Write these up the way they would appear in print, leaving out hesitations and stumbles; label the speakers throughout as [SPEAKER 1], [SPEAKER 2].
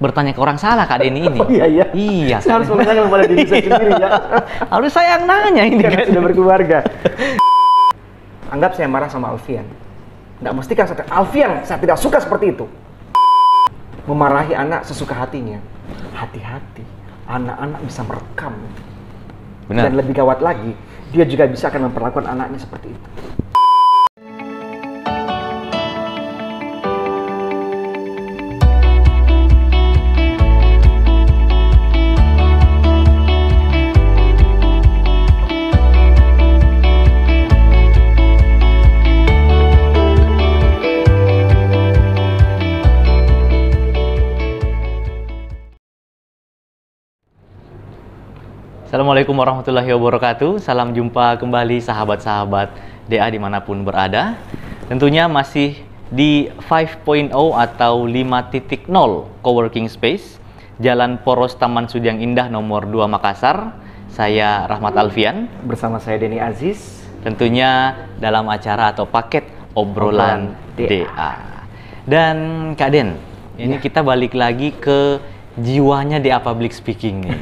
[SPEAKER 1] bertanya ke orang salah, Kak Denny ini.
[SPEAKER 2] Oh iya, iya.
[SPEAKER 1] Iya.
[SPEAKER 2] Saya harus menanyakan kepada diri saya sendiri ya.
[SPEAKER 1] Harus saya yang nanya ini
[SPEAKER 2] Karena
[SPEAKER 1] kan.
[SPEAKER 2] sudah berkeluarga. Anggap saya marah sama Alfian. Nggak mestikan Alfian, saya tidak suka seperti itu. Memarahi anak sesuka hatinya. Hati-hati, anak-anak bisa merekam.
[SPEAKER 1] Benar.
[SPEAKER 2] Dan lebih gawat lagi, dia juga bisa akan memperlakukan anaknya seperti itu.
[SPEAKER 1] Assalamualaikum warahmatullahi wabarakatuh. Salam jumpa kembali sahabat-sahabat DA dimanapun berada. Tentunya masih di 5.0 atau 5.0 Coworking Space Jalan Poros Taman Sudiang Indah nomor 2 Makassar. Saya Rahmat Alfian.
[SPEAKER 2] Bersama saya Denny Aziz.
[SPEAKER 1] Tentunya dalam acara atau paket obrolan DA. Dan Kak Den, ini kita balik lagi ke jiwanya DA Public Speaking nih.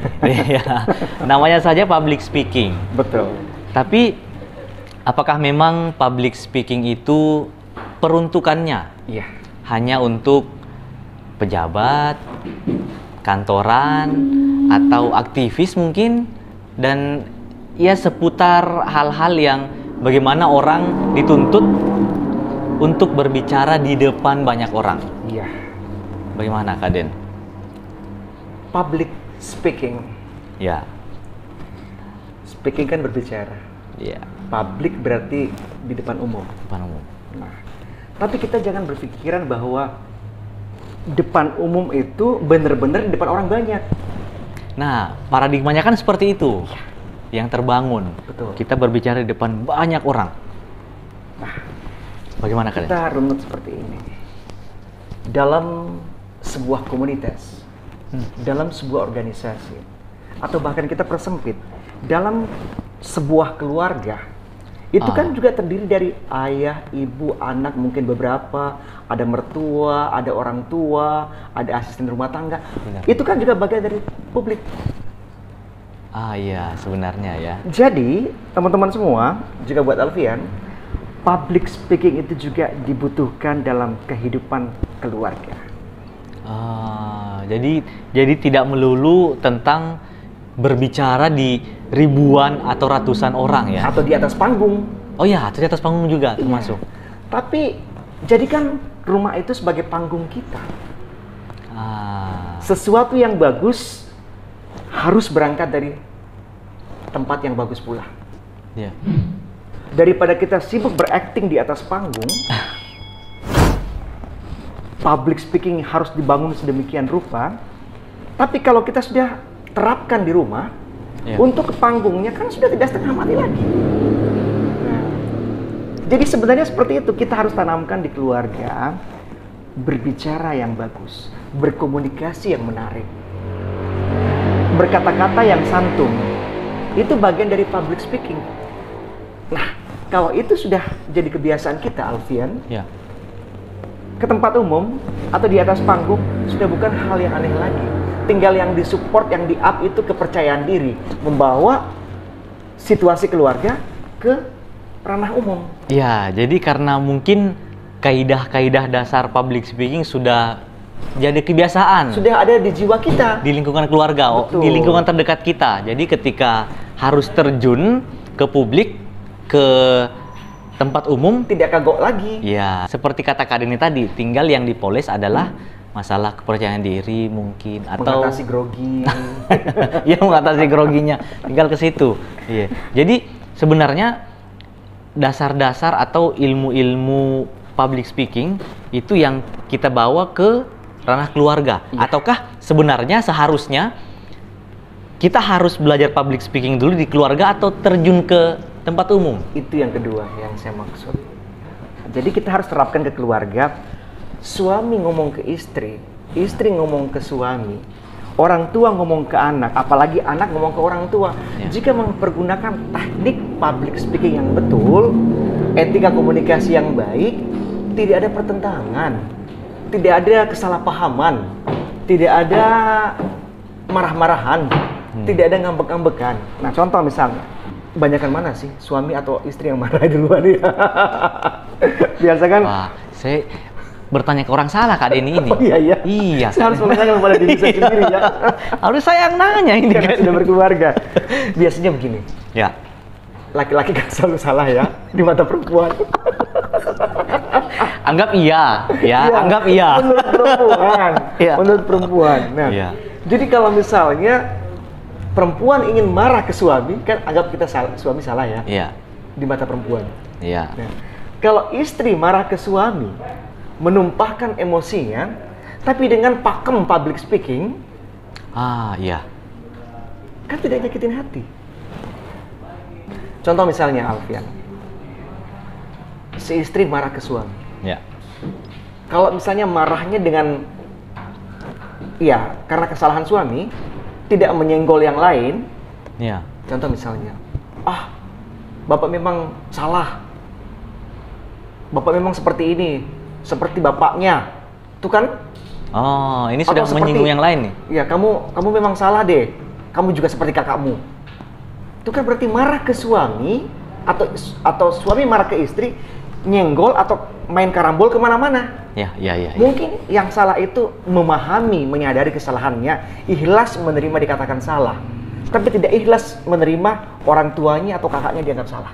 [SPEAKER 1] Ya, namanya saja public speaking.
[SPEAKER 2] Betul.
[SPEAKER 1] Tapi apakah memang public speaking itu peruntukannya
[SPEAKER 2] Iya.
[SPEAKER 1] hanya untuk pejabat, kantoran, atau aktivis mungkin, dan ya seputar hal-hal yang bagaimana orang dituntut untuk berbicara di depan banyak orang.
[SPEAKER 2] Iya.
[SPEAKER 1] Bagaimana Kak Den?
[SPEAKER 2] Public speaking.
[SPEAKER 1] Ya.
[SPEAKER 2] Speaking kan berbicara.
[SPEAKER 1] Ya.
[SPEAKER 2] Public berarti di depan umum.
[SPEAKER 1] Depan umum.
[SPEAKER 2] Nah, tapi kita jangan berpikiran bahwa depan umum itu benar-benar di depan orang banyak.
[SPEAKER 1] Nah, paradigmanya kan seperti itu yang terbangun.
[SPEAKER 2] Betul.
[SPEAKER 1] Kita berbicara di depan banyak orang.
[SPEAKER 2] Nah,
[SPEAKER 1] Bagaimana Kak Den?
[SPEAKER 2] kita runut seperti ini. Dalam sebuah komunitas, dalam sebuah organisasi, atau bahkan kita persempit, dalam sebuah keluarga, itu kan juga terdiri dari ayah, ibu, anak, mungkin beberapa, ada mertua, ada orang tua, ada asisten rumah tangga.
[SPEAKER 1] Benar.
[SPEAKER 2] Itu kan juga bagian dari publik.
[SPEAKER 1] Ah iya, sebenarnya ya.
[SPEAKER 2] Jadi, teman-teman semua, juga buat Alfian, public speaking itu juga dibutuhkan dalam kehidupan keluarga.
[SPEAKER 1] Jadi tidak melulu tentang berbicara di ribuan atau ratusan orang ya.
[SPEAKER 2] Atau di atas panggung.
[SPEAKER 1] Oh ya, di atas panggung juga termasuk.
[SPEAKER 2] Tapi jadikan rumah itu sebagai panggung kita. Sesuatu yang bagus harus berangkat dari tempat yang bagus pula.
[SPEAKER 1] Ya.
[SPEAKER 2] Daripada kita sibuk berakting di atas panggung, public speaking harus dibangun sedemikian rupa. Tapi kalau kita sudah terapkan di rumah, untuk ke panggungnya kan sudah tidak setengah mati lagi. Nah, jadi sebenarnya seperti itu, kita harus tanamkan di keluarga, berbicara yang bagus, berkomunikasi yang menarik, berkata-kata yang santun. Itu bagian dari public speaking. Nah, kalau itu sudah jadi kebiasaan kita, Alfian, ke tempat umum atau di atas panggung sudah bukan hal yang aneh lagi. Tinggal yang disupport, yang di-up itu kepercayaan diri, membawa situasi keluarga ke ranah umum.
[SPEAKER 1] Ya, jadi karena mungkin kaidah-kaidah dasar public speaking sudah jadi kebiasaan.
[SPEAKER 2] Sudah ada di jiwa kita.
[SPEAKER 1] Di lingkungan keluarga, di lingkungan terdekat kita. Jadi ketika harus terjun ke publik, ke tempat umum,
[SPEAKER 2] tidak kagok lagi.
[SPEAKER 1] Ya, seperti kata Kak Denny tadi, tinggal yang dipoles adalah masalah kepercayaan diri mungkin, atau
[SPEAKER 2] mengatasi grogi.
[SPEAKER 1] Ya, mengatasi groginya, tinggal ke situ. Iya. Jadi sebenarnya dasar-dasar atau ilmu-ilmu public speaking itu yang kita bawa ke ranah keluarga. Ataukah sebenarnya seharusnya kita harus belajar public speaking dulu di keluarga atau terjun ke tempat umum?
[SPEAKER 2] Itu yang kedua yang saya maksud. Jadi kita harus terapkan ke keluarga. Suami ngomong ke istri, istri ngomong ke suami, orang tua ngomong ke anak, apalagi anak ngomong ke orang tua. Jika mempergunakan teknik public speaking yang betul, etika komunikasi yang baik, tidak ada pertentangan, tidak ada kesalahpahaman. tidak ada marah-marahan, tidak ada ngambek-ngambekan. Nah, contoh misalnya, banyakan mana sih suami atau istri yang marah duluan ya? Biasa kan?
[SPEAKER 1] Wah, saya bertanya ke orang salah Kak Denny ini.
[SPEAKER 2] Oh iya iya.
[SPEAKER 1] Iya.
[SPEAKER 2] Saya harus menanyakan kepada diri saya sendiri ya.
[SPEAKER 1] Harus saya yang nanya ini
[SPEAKER 2] Karena
[SPEAKER 1] kan.
[SPEAKER 2] sudah berkeluarga. Biasanya begini.
[SPEAKER 1] Ya.
[SPEAKER 2] Laki-laki kan selalu salah ya di mata perempuan.
[SPEAKER 1] Anggap iya, ya,
[SPEAKER 2] Iya,
[SPEAKER 1] anggap iya.
[SPEAKER 2] Menurut perempuan.
[SPEAKER 1] Iya.
[SPEAKER 2] Menurut perempuan. Nah,
[SPEAKER 1] Iya.
[SPEAKER 2] jadi kalau misalnya perempuan ingin marah ke suami, kan anggap kita suami salah ya
[SPEAKER 1] Iya.
[SPEAKER 2] di mata perempuan.
[SPEAKER 1] Iya.
[SPEAKER 2] Nah, kalau istri marah ke suami, menumpahkan emosinya, tapi dengan pakem public speaking,
[SPEAKER 1] Ah, iya.
[SPEAKER 2] kan tidak nyakitin hati. Contoh misalnya Alfian, si istri marah ke suami.
[SPEAKER 1] Ya.
[SPEAKER 2] Kalau misalnya marahnya dengan, ya karena kesalahan suami, tidak menyenggol yang lain.
[SPEAKER 1] Iya.
[SPEAKER 2] Contoh misalnya, bapak memang salah. Bapak memang seperti ini, seperti bapaknya. Tuh kan?
[SPEAKER 1] Oh, ini
[SPEAKER 2] Atau
[SPEAKER 1] sudah menyinggung yang lain nih.
[SPEAKER 2] Ya, kamu memang salah deh. Kamu juga seperti kakakmu. Itu kan berarti marah ke suami, atau suami marah ke istri, nyenggol atau main karambol kemana-mana.
[SPEAKER 1] Ya.
[SPEAKER 2] Mungkin yang salah itu memahami, menyadari kesalahannya, ikhlas menerima dikatakan salah, tapi tidak ikhlas menerima orang tuanya atau kakaknya dianggap salah.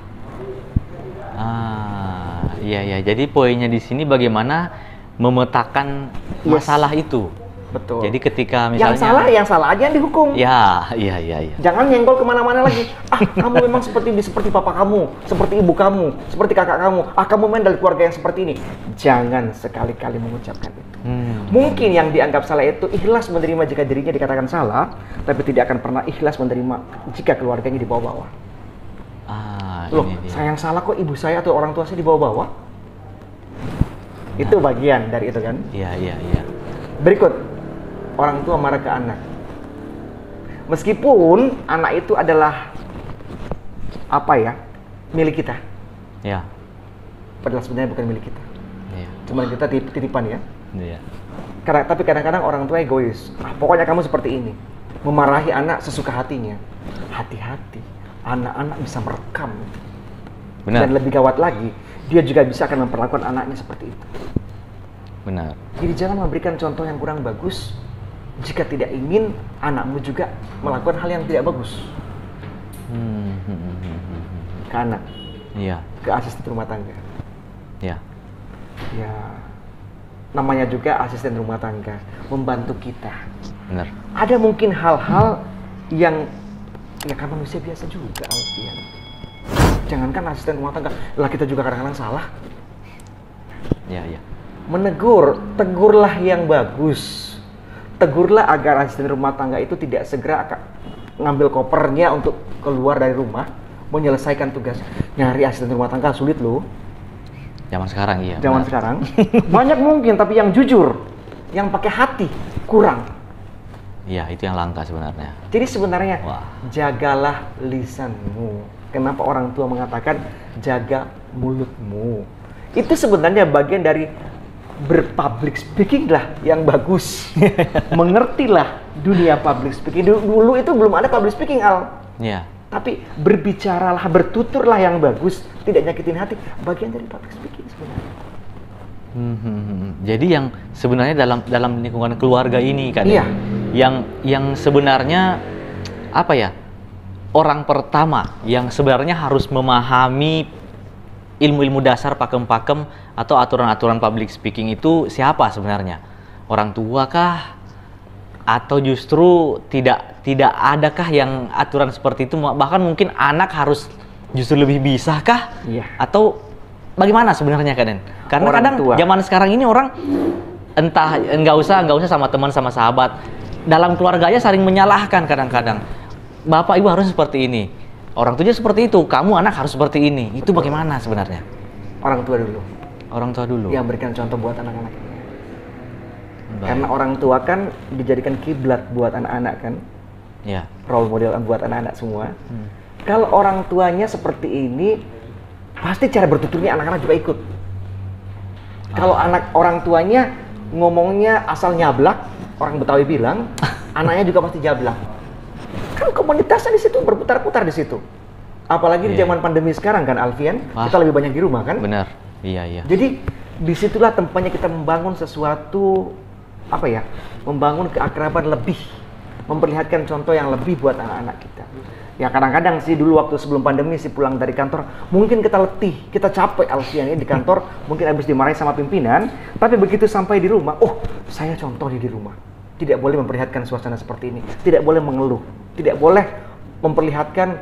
[SPEAKER 1] Iya. Jadi poinnya di sini bagaimana memetakan masalah itu.
[SPEAKER 2] Betul.
[SPEAKER 1] Jadi ketika misalnya
[SPEAKER 2] yang salah aja yang dihukum.
[SPEAKER 1] Iya.
[SPEAKER 2] Jangan nyenggol kemana-mana lagi. Kamu memang seperti papa kamu, seperti ibu kamu, seperti kakak kamu. Kamu main dari keluarga yang seperti ini. Jangan sekali-kali mengucapkan itu. Mungkin yang dianggap salah itu ikhlas menerima jika dirinya dikatakan salah, tapi tidak akan pernah ikhlas menerima jika keluarganya dibawa-bawa. Loh, saya yang salah kok ibu saya atau orang tua saya dibawa-bawa? Itu bagian dari itu kan?
[SPEAKER 1] Iya.
[SPEAKER 2] Berikut, orang tua marah ke anak. Meskipun anak itu adalah milik kita.
[SPEAKER 1] Ya.
[SPEAKER 2] Padahal sebenarnya bukan milik kita.
[SPEAKER 1] Iya.
[SPEAKER 2] Cuma kita titipan ya.
[SPEAKER 1] Iya.
[SPEAKER 2] Tapi kadang-kadang orang tua egois. Pokoknya kamu seperti ini. Memarahi anak sesuka hatinya. Hati-hati. Anak-anak bisa merekam.
[SPEAKER 1] Benar.
[SPEAKER 2] Dan lebih gawat lagi, dia juga bisa akan memperlakukan anaknya seperti itu.
[SPEAKER 1] Benar.
[SPEAKER 2] Jadi jangan memberikan contoh yang kurang bagus jika tidak ingin anakmu juga melakukan hal yang tidak bagus. Ke anak.
[SPEAKER 1] Iya.
[SPEAKER 2] Ke asisten rumah tangga.
[SPEAKER 1] Iya.
[SPEAKER 2] Ya, namanya juga asisten rumah tangga, membantu kita.
[SPEAKER 1] Benar.
[SPEAKER 2] Ada mungkin hal-hal yang ya kan manusia biasa juga, Alfian. Jangankan asisten rumah tangga, lah kita juga kadang-kadang salah.
[SPEAKER 1] Iya.
[SPEAKER 2] Menegur, tegurlah yang bagus. Tegurlah agar asisten rumah tangga itu tidak segera ngambil kopernya untuk keluar dari rumah, menyelesaikan tugas. Nyari asisten rumah tangga sulit loh.
[SPEAKER 1] Zaman sekarang iya.
[SPEAKER 2] Zaman sekarang banyak mungkin, tapi yang jujur, yang pakai hati kurang.
[SPEAKER 1] Iya, itu yang langka sebenarnya.
[SPEAKER 2] Jadi sebenarnya
[SPEAKER 1] Wah.
[SPEAKER 2] jagalah lisanmu. Kenapa orang tua mengatakan jaga mulutmu? Itu sebenarnya bagian dari berpublic speaking lah yang bagus. Mengertilah dunia public speaking. Dulu itu belum ada public speaking, Al.
[SPEAKER 1] Iya.
[SPEAKER 2] Tapi berbicaralah, bertuturlah yang bagus, tidak nyakitin hati. Bagian dari public speaking sebenarnya.
[SPEAKER 1] Jadi yang sebenarnya dalam lingkungan keluarga ini kan,
[SPEAKER 2] Iya.
[SPEAKER 1] yang sebenarnya apa ya, orang pertama yang sebenarnya harus memahami ilmu-ilmu dasar, pakem-pakem atau aturan-aturan public speaking itu siapa sebenarnya? Orang tua kah? Atau justru tidak adakah yang aturan seperti itu? Bahkan mungkin anak harus justru lebih bisa kah?
[SPEAKER 2] Iya.
[SPEAKER 1] Atau bagaimana sebenarnya Kaden? Karena
[SPEAKER 2] Orang
[SPEAKER 1] kadang
[SPEAKER 2] tua.
[SPEAKER 1] zaman sekarang ini orang entah nggak usah sama teman sama sahabat, dalam keluarga aja saling menyalahkan kadang-kadang. Bapak ibu harus seperti ini, orang tuanya seperti itu, kamu anak harus seperti ini. Itu bagaimana sebenarnya?
[SPEAKER 2] Orang tua dulu.
[SPEAKER 1] Orang tua dulu.
[SPEAKER 2] Yang berikan contoh buat anak-anaknya.
[SPEAKER 1] Baik.
[SPEAKER 2] Karena orang tua kan dijadikan kiblat buat anak-anak kan.
[SPEAKER 1] Ya.
[SPEAKER 2] Role model buat anak-anak semua. Kalau orang tuanya seperti ini, pasti cara bertuturnya anak-anak juga ikut. Kalau orang tuanya ngomongnya asal nyablak, orang Betawi bilang, anaknya juga pasti jablak. Kan komunitasnya di situ berputar-putar di situ. Apalagi di zaman pandemi sekarang kan, Alfian, kita lebih banyak di rumah kan?
[SPEAKER 1] Benar, iya.
[SPEAKER 2] Jadi disitulah tempatnya kita membangun sesuatu, membangun keakraban lebih, memperlihatkan contoh yang lebih buat anak-anak kita. Ya kadang-kadang sih dulu waktu sebelum pandemi sih pulang dari kantor, mungkin kita letih, kita capek Alfian ini di kantor, mungkin habis dimarahin sama pimpinan, tapi begitu sampai di rumah, saya contoh di rumah. Tidak boleh memperlihatkan suasana seperti ini, tidak boleh mengeluh, tidak boleh memperlihatkan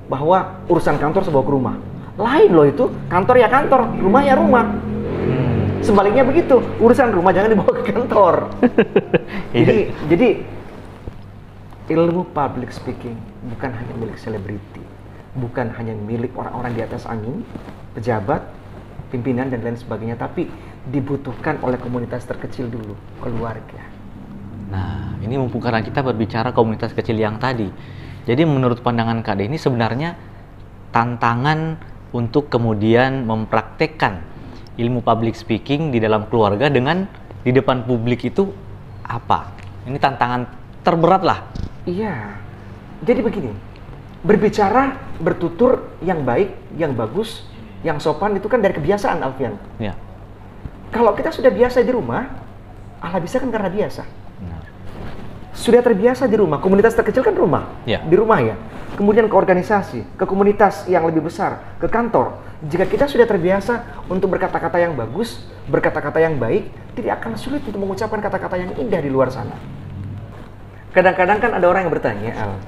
[SPEAKER 2] bahwa urusan kantor sebawa ke rumah. Lain loh itu, kantor ya kantor, rumah ya rumah. Sebaliknya begitu, urusan rumah jangan dibawa ke kantor. jadi ilmu public speaking bukan hanya milik selebriti, bukan hanya milik orang-orang di atas angin, pejabat, pimpinan dan lain sebagainya, tapi dibutuhkan oleh komunitas terkecil dulu, keluarga.
[SPEAKER 1] Nah, ini mumpung karena kita berbicara komunitas kecil yang tadi. Jadi menurut pandangan Kak ini sebenarnya tantangan untuk kemudian mempraktekkan ilmu public speaking di dalam keluarga dengan di depan publik itu apa? Ini tantangan terberat lah.
[SPEAKER 2] Iya. Jadi begini, berbicara, bertutur yang baik, yang bagus, yang sopan itu kan dari kebiasaan, Alfian.
[SPEAKER 1] Ya.
[SPEAKER 2] Kalau kita sudah biasa di rumah, Allah bisa kan karena biasa.
[SPEAKER 1] Benar.
[SPEAKER 2] Sudah terbiasa di rumah, komunitas terkecil kan rumah.
[SPEAKER 1] Ya.
[SPEAKER 2] Di rumah ya. Kemudian ke organisasi, ke komunitas yang lebih besar, ke kantor. Jika kita sudah terbiasa untuk berkata-kata yang bagus, berkata-kata yang baik, tidak akan sulit untuk mengucapkan kata-kata yang indah di luar sana. Kadang-kadang kan ada orang yang bertanya, Al,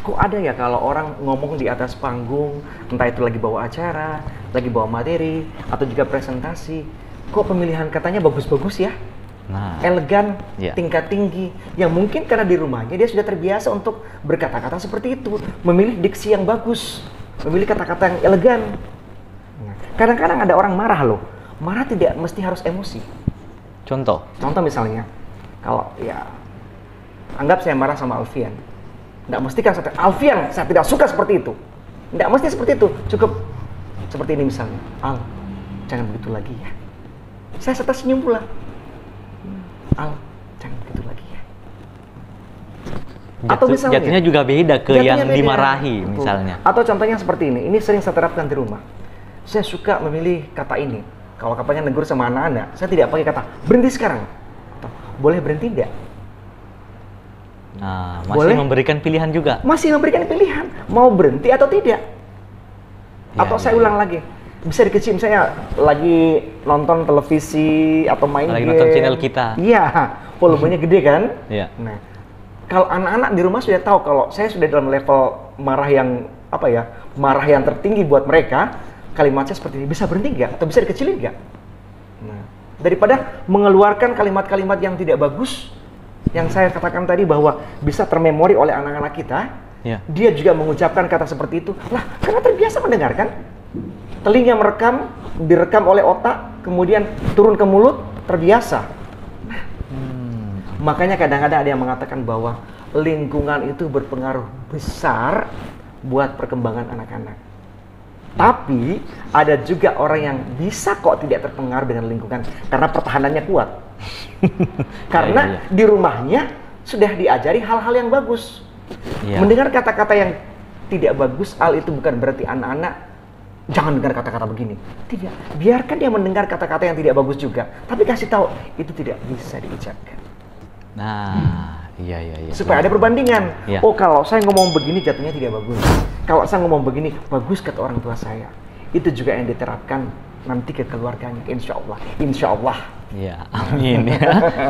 [SPEAKER 2] kok ada ya kalau orang ngomong di atas panggung, entah itu lagi bawa acara, lagi bawa materi, atau juga presentasi, kok pemilihan katanya bagus-bagus ya?
[SPEAKER 1] Nah,
[SPEAKER 2] elegan, tingkat tinggi, yang mungkin karena di rumahnya dia sudah terbiasa untuk berkata-kata seperti itu, memilih diksi yang bagus, memilih kata-kata yang elegan. Kadang-kadang ada orang marah loh, marah tidak mesti harus emosi. Contoh misalnya, kalau anggap saya marah sama Alfian, nggak mesti kan Alfian, saya tidak suka seperti itu, nggak mesti seperti itu, cukup seperti ini misalnya, Al, jangan begitu lagi ya. Saya serta senyum pula. Al, jangan begitu lagi ya. Atau misalnya
[SPEAKER 1] jatuhnya juga beda ke yang dimarahi misalnya.
[SPEAKER 2] Atau contohnya seperti ini sering saya terapkan di rumah. Saya suka memilih kata ini. Kalau kapannya negur sama anak-anak, saya tidak pakai kata berhenti sekarang. Atau boleh berhenti tidak?
[SPEAKER 1] Nah, masih memberikan pilihan juga.
[SPEAKER 2] Masih memberikan pilihan, mau berhenti atau tidak. Atau saya ulang lagi. Bisa dikecil, misalnya lagi nonton televisi atau main game.
[SPEAKER 1] Lagi nonton channel kita.
[SPEAKER 2] Iya, volumenya gede kan?
[SPEAKER 1] Iya.
[SPEAKER 2] Nah, kalau anak-anak di rumah sudah tahu kalau saya sudah dalam level marah yang marah yang tertinggi buat mereka, kalimatnya seperti ini, bisa berhenti nggak? Atau bisa dikecilin nggak? Nah, daripada mengeluarkan kalimat-kalimat yang tidak bagus, yang saya katakan tadi bahwa bisa termemori oleh anak-anak kita, dia juga mengucapkan kata seperti itu, karena terbiasa mendengarkan. Telinga direkam oleh otak, kemudian turun ke mulut, terbiasa. Makanya kadang-kadang ada yang mengatakan bahwa lingkungan itu berpengaruh besar buat perkembangan anak-anak. Tapi ada juga orang yang bisa kok tidak terpengaruh dengan lingkungan karena pertahanannya kuat. Karena di rumahnya sudah diajari hal-hal yang bagus. Mendengar kata-kata yang tidak bagus, itu bukan berarti anak-anak jangan dengar kata-kata begini. Tidak, biarkan dia mendengar kata-kata yang tidak bagus juga. Tapi kasih tahu, itu tidak bisa diucapkan.
[SPEAKER 1] Nah, iya.
[SPEAKER 2] Supaya ada perbandingan. Oh, kalau saya ngomong begini jatuhnya tidak bagus. Kalau saya ngomong begini, bagus kata orang tua saya. Itu juga yang diterapkan nanti ke keluarganya, insya Allah. Insya Allah.
[SPEAKER 1] Ya, amin.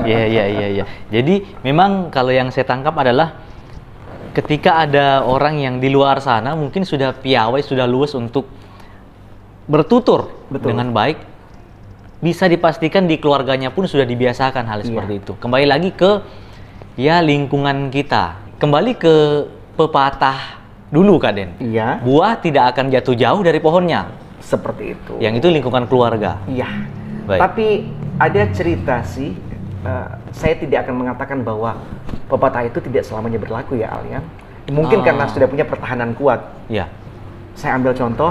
[SPEAKER 1] Iya. Jadi, memang kalau yang saya tangkap adalah ketika ada orang yang di luar sana mungkin sudah piawai, sudah luwes untuk bertutur dengan baik, bisa dipastikan di keluarganya pun sudah dibiasakan hal seperti itu. Kembali lagi ke lingkungan kita. Kembali ke pepatah dulu, Kak Den.
[SPEAKER 2] Iya.
[SPEAKER 1] Buah tidak akan jatuh jauh dari pohonnya.
[SPEAKER 2] Seperti itu.
[SPEAKER 1] Yang itu lingkungan keluarga.
[SPEAKER 2] Iya.
[SPEAKER 1] Baik.
[SPEAKER 2] Tapi ada cerita sih, saya tidak akan mengatakan bahwa pepatah itu tidak selamanya berlaku ya, Al ya. Mungkin karena sudah punya pertahanan kuat.
[SPEAKER 1] Iya.
[SPEAKER 2] Saya ambil contoh.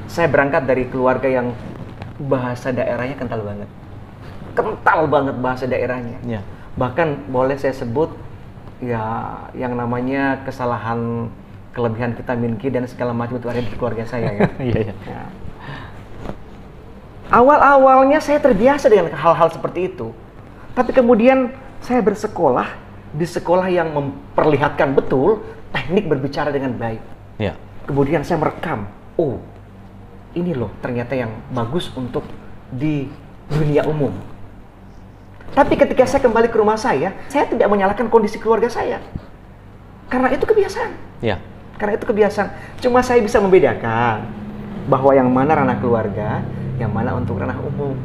[SPEAKER 2] Saya berangkat dari keluarga yang bahasa daerahnya kental banget. Kental banget bahasa daerahnya. Bahkan boleh saya sebut ya yang namanya kesalahan, kelebihan vitamin K dan segala macam itu ada di keluarga saya ya.
[SPEAKER 1] Iya.
[SPEAKER 2] Ya. Awal-awalnya saya terbiasa dengan hal-hal seperti itu. Tapi kemudian saya bersekolah di sekolah yang memperlihatkan betul teknik berbicara dengan baik.
[SPEAKER 1] Ya.
[SPEAKER 2] Kemudian saya merekam, oh ini loh ternyata yang bagus untuk di dunia umum. Tapi ketika saya kembali ke rumah saya tidak menyalahkan kondisi keluarga saya. Karena itu kebiasaan.
[SPEAKER 1] Ya.
[SPEAKER 2] Karena itu kebiasaan. Cuma saya bisa membedakan bahwa yang mana ranah keluarga, yang mana untuk ranah umum.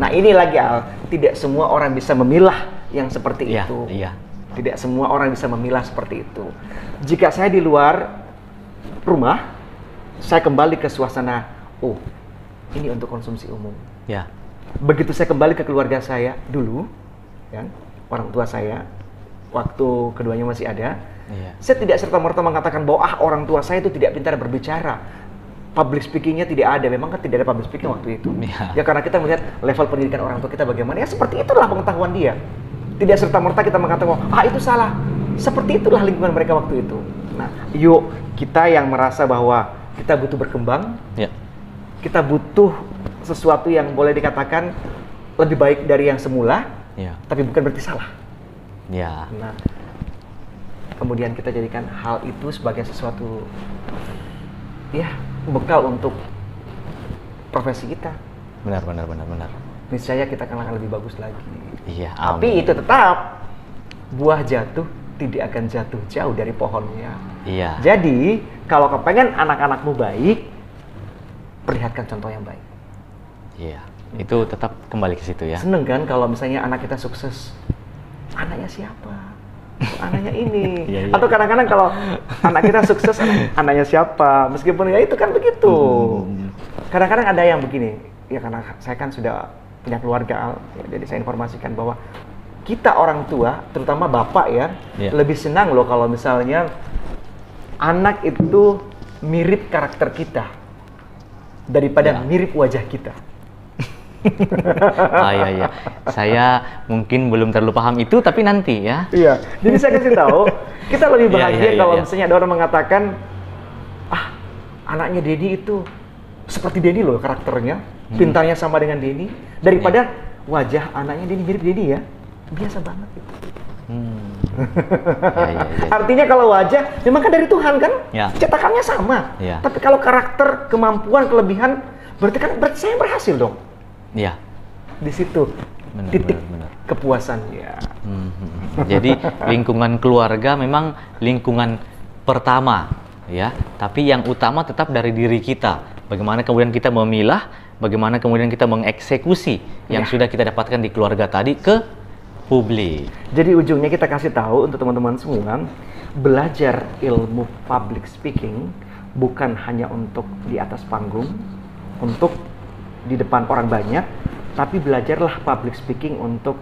[SPEAKER 2] Nah ini lagi Al, tidak semua orang bisa memilah yang seperti itu.
[SPEAKER 1] Iya.
[SPEAKER 2] Tidak semua orang bisa memilah seperti itu. Jika saya di luar rumah, saya kembali ke suasana, oh ini untuk konsumsi umum.
[SPEAKER 1] Ya.
[SPEAKER 2] Begitu saya kembali ke keluarga saya dulu, ya, orang tua saya, waktu keduanya masih ada, saya tidak serta-merta mengatakan bahwa orang tua saya itu tidak pintar berbicara. Public speakingnya tidak ada, memang kan tidak ada public speaking waktu itu. Ya karena kita melihat level pendidikan orang tua kita bagaimana, ya seperti itulah pengetahuan dia. Tidak serta-merta kita mengatakan bahwa itu salah. Seperti itulah lingkungan mereka waktu itu. Nah, yuk kita yang merasa bahwa kita butuh berkembang, kita butuh sesuatu yang boleh dikatakan lebih baik dari yang semula, tapi bukan berarti salah. Nah, kemudian kita jadikan hal itu sebagai sesuatu bekal untuk profesi kita.
[SPEAKER 1] Benar.
[SPEAKER 2] Niscaya kita akan lebih bagus lagi.
[SPEAKER 1] Iya.
[SPEAKER 2] Tapi itu tetap buah jatuh tidak akan jatuh jauh dari pohonnya.
[SPEAKER 1] Iya.
[SPEAKER 2] Jadi kalau kepengen anak-anakmu baik, perlihatkan contoh yang baik.
[SPEAKER 1] Iya. Itu tetap kembali ke situ ya.
[SPEAKER 2] Seneng kan kalau misalnya anak kita sukses, anaknya siapa? Anaknya ini. Atau kadang-kadang kalau anak kita sukses, anaknya siapa? Meskipun ya itu kan begitu. Kadang-kadang ada yang begini, ya karena saya kan sudah punya keluarga, jadi saya informasikan bahwa kita orang tua, terutama bapak ya, lebih senang loh kalau misalnya anak itu mirip karakter kita daripada mirip wajah kita.
[SPEAKER 1] Iya. Saya mungkin belum terlalu paham itu, tapi nanti ya.
[SPEAKER 2] Iya. Jadi saya kasih tahu, kita lebih bahagia kalau misalnya ada orang mengatakan, anaknya Denny itu seperti Denny loh karakternya, pintarnya sama dengan Denny, daripada wajah anaknya Denny mirip Denny ya, biasa banget itu. Artinya kalau wajah memang kan dari Tuhan kan, cetakannya sama. Tapi kalau karakter, kemampuan, kelebihan, berarti saya berhasil dong.
[SPEAKER 1] Iya.
[SPEAKER 2] Di situ titik kepuasannya.
[SPEAKER 1] Jadi lingkungan keluarga memang lingkungan pertama ya, tapi yang utama tetap dari diri kita. Bagaimana kemudian kita memilah, bagaimana kemudian kita mengeksekusi yang sudah kita dapatkan di keluarga tadi ke publik.
[SPEAKER 2] Jadi ujungnya kita kasih tahu untuk teman-teman semua, belajar ilmu public speaking bukan hanya untuk di atas panggung, untuk di depan orang banyak, tapi belajarlah public speaking untuk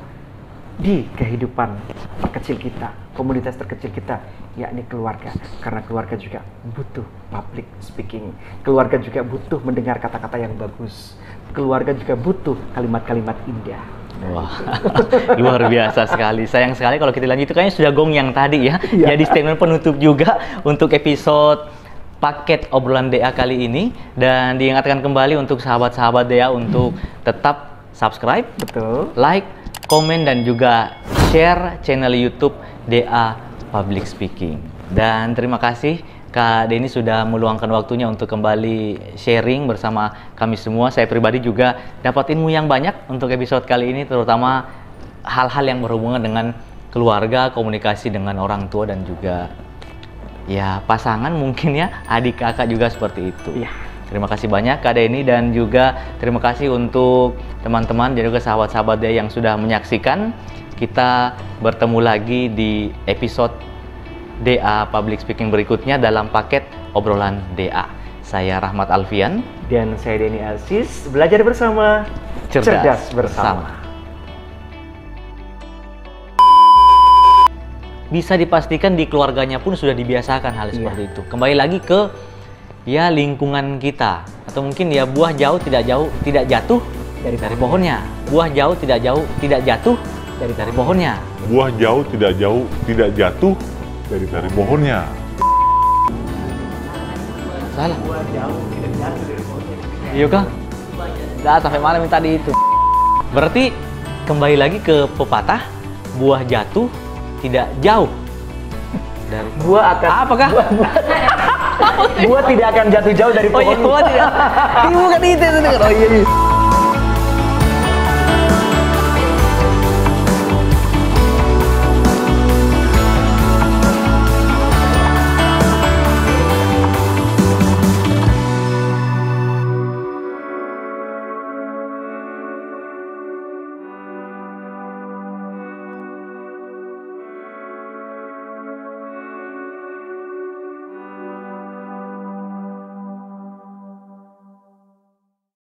[SPEAKER 2] di kehidupan terkecil kita, komunitas terkecil kita, yakni keluarga. Karena keluarga juga butuh public speaking. Keluarga juga butuh mendengar kata-kata yang bagus. Keluarga juga butuh kalimat-kalimat indah.
[SPEAKER 1] Wah, luar biasa sekali. Sayang sekali kalau kita lanjut, itu kayaknya sudah gong yang tadi ya. Jadi statement penutup juga untuk episode paket obrolan DA kali ini, dan diingatkan kembali untuk sahabat-sahabat DA untuk tetap subscribe, like, komen, dan juga share channel YouTube DA Public Speaking. Dan terima kasih Kak Denny sudah meluangkan waktunya untuk kembali sharing bersama kami semua. Saya pribadi juga dapat ilmu yang banyak untuk episode kali ini, terutama hal-hal yang berhubungan dengan keluarga, komunikasi dengan orang tua, dan juga ya pasangan mungkin ya, adik kakak juga seperti itu. Terima kasih banyak Kak Denny, dan juga terima kasih untuk teman-teman dan juga sahabat-sahabat DA yang sudah menyaksikan. Kita bertemu lagi di episode DA Public Speaking berikutnya dalam paket obrolan DA. Saya Rahmat Alfian
[SPEAKER 2] dan saya Denny Aziz. Belajar bersama, cerdas bersama.
[SPEAKER 1] Bisa dipastikan di keluarganya pun sudah dibiasakan hal seperti itu. Kembali lagi ke ya lingkungan kita, atau mungkin ya buah jauh tidak jatuh dari pohonnya. Buah jauh tidak jatuh dari pohonnya.
[SPEAKER 3] Buah jauh tidak jatuh dari pohonnya.
[SPEAKER 1] Salah.
[SPEAKER 2] Buah jauh tidak jatuh dari pohonnya.
[SPEAKER 1] Iya kah? Nggak, sampai malam yang tadi itu. Berarti kembali lagi ke pepatah, buah jatuh tidak jauh dari
[SPEAKER 2] Buah akan
[SPEAKER 1] apakah?
[SPEAKER 2] buah tidak akan jatuh jauh dari
[SPEAKER 1] Oh iya,
[SPEAKER 2] pohonnya.
[SPEAKER 1] buah tidak. Ini bukan itu. Oh iya.